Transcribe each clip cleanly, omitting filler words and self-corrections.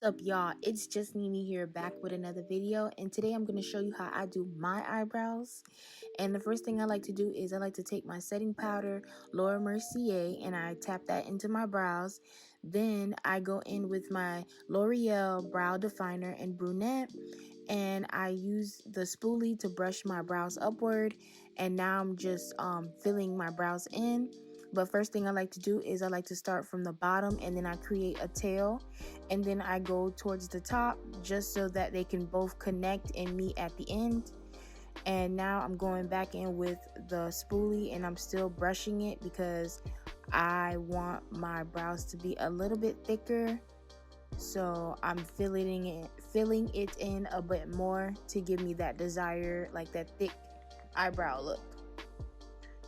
What's up, y'all? It's just Nene here, back with another video, and today I'm going to show you how I do my eyebrows. And the first thing I like to do is I like to take my setting powder, Laura Mercier, and I tap that into my brows. Then I go in with my L'Oreal brow definer and brunette, and I use the spoolie to brush my brows upward. And now I'm just filling my brows in. But first thing I like to do is I like to start from the bottom, and then I create a tail, and then I go towards the top just so that they can both connect and meet at the end. And now I'm going back in with the spoolie, and I'm still brushing it because I want my brows to be a little bit thicker. So I'm filling it in a bit more to give me that desired, like that thick eyebrow look.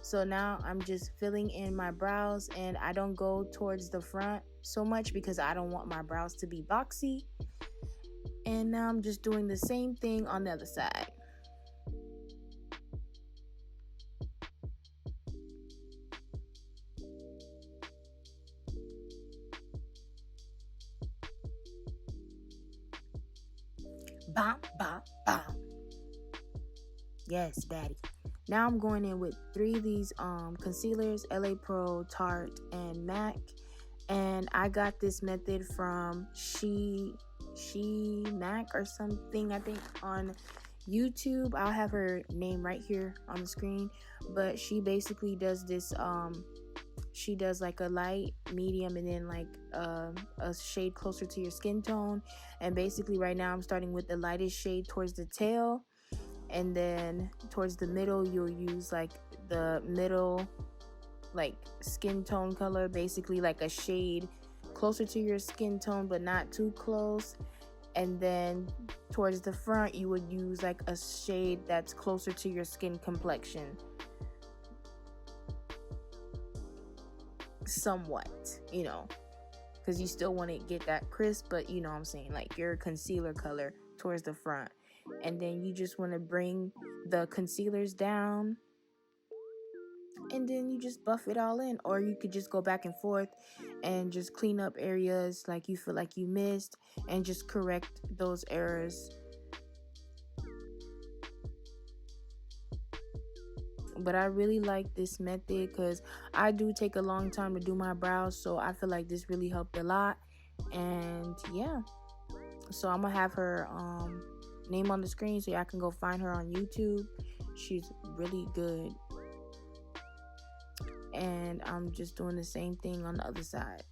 So now I'm just filling in my brows, and I don't go towards the front so much because I don't want my brows to be boxy. And now I'm just doing the same thing on the other side. Bam, bam, bam. Yes, daddy. Now I'm going in with 3 of these concealers, LA Pro, Tarte, and MAC. And I got this method from She Mac or something, I think, on YouTube. I'll have her name right here on the screen. But she basically does this, she does like a light, medium, and then like a shade closer to your skin tone. And basically right now I'm starting with the lightest shade towards the tail. And then towards the middle, you'll use like the middle, like skin tone color, basically like a shade closer to your skin tone, but not too close. And then towards the front, you would use like a shade that's closer to your skin complexion. Somewhat, you know, because you still want to get that crisp, but you know what I'm saying, like your concealer color towards the front. And then you just want to bring the concealers down, and then you just buff it all in. Or you could just go back and forth and just clean up areas like you feel like you missed and just correct those errors. But I really like this method because I do take a long time to do my brows, so I feel like this really helped a lot. And yeah, so I'm gonna have her name on the screen so y'all can go find her on YouTube. She's really good. And I'm just doing the same thing on the other side.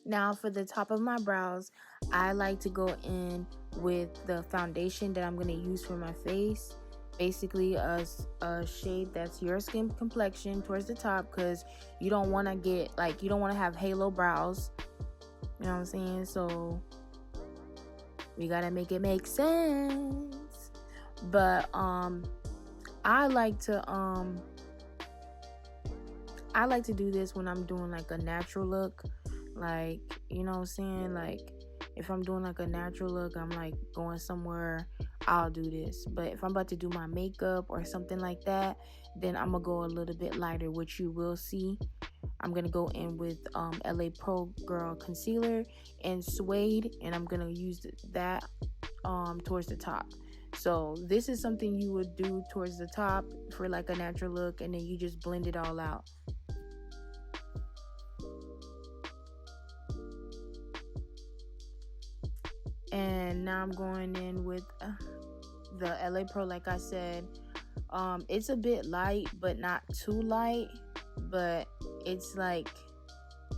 Now for the top of my brows, I like to go in with the foundation that I'm going to use for my face. Basically a shade that's your skin complexion towards the top, because you don't want to get like, you don't want to have halo brows, you know what I'm saying? So we gotta make it make sense. But I like to do this when I'm doing like a natural look. Like, you know what I'm saying? Like, if I'm doing like a natural look, I'm like going somewhere, I'll do this. But if I'm about to do my makeup or something like that, then I'm gonna go a little bit lighter, which you will see. I'm gonna go in with LA Pro Girl concealer and suede, and I'm gonna use that towards the top. So this is something you would do towards the top for like a natural look, and then you just blend it all out. And now I'm going in with the LA Pro, like I said. It's a bit light, but not too light, but it's like,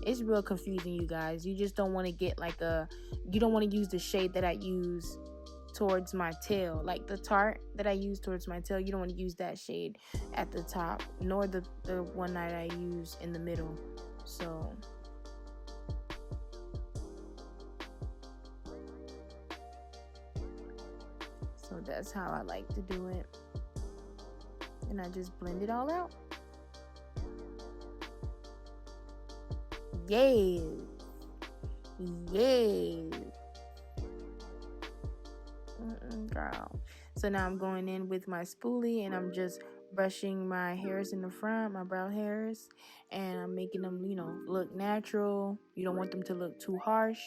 it's real confusing, you guys. You just don't want to get like you don't want to use the shade that I use towards my tail, like the Tarte that I use towards my tail. You don't want to use that shade at the top, nor the one that I use in the middle. So that's how I like to do it. And I just blend it all out. Yes. Yes. Girl. So now I'm going in with my spoolie, and I'm just brushing my hairs in the front, my brow hairs, and I'm making them, you know, look natural. You don't want them to look too harsh.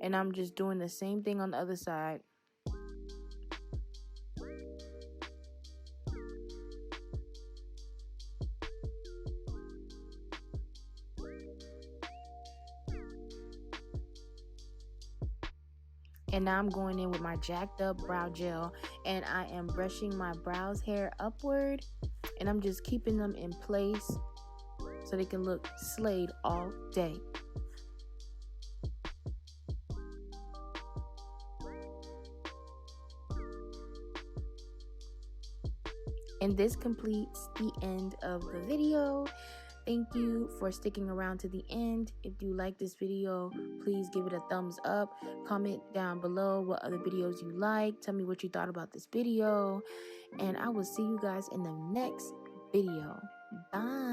And I'm just doing the same thing on the other side. And now I'm going in with my jacked up brow gel, and I am brushing my brows hair upward, and I'm just keeping them in place so they can look slayed all day. And this completes the end of the video. Thank you for sticking around to the end. If you like this video, please give it a thumbs up. Comment down below what other videos you like. Tell me what you thought about this video. And I will see you guys in the next video. Bye.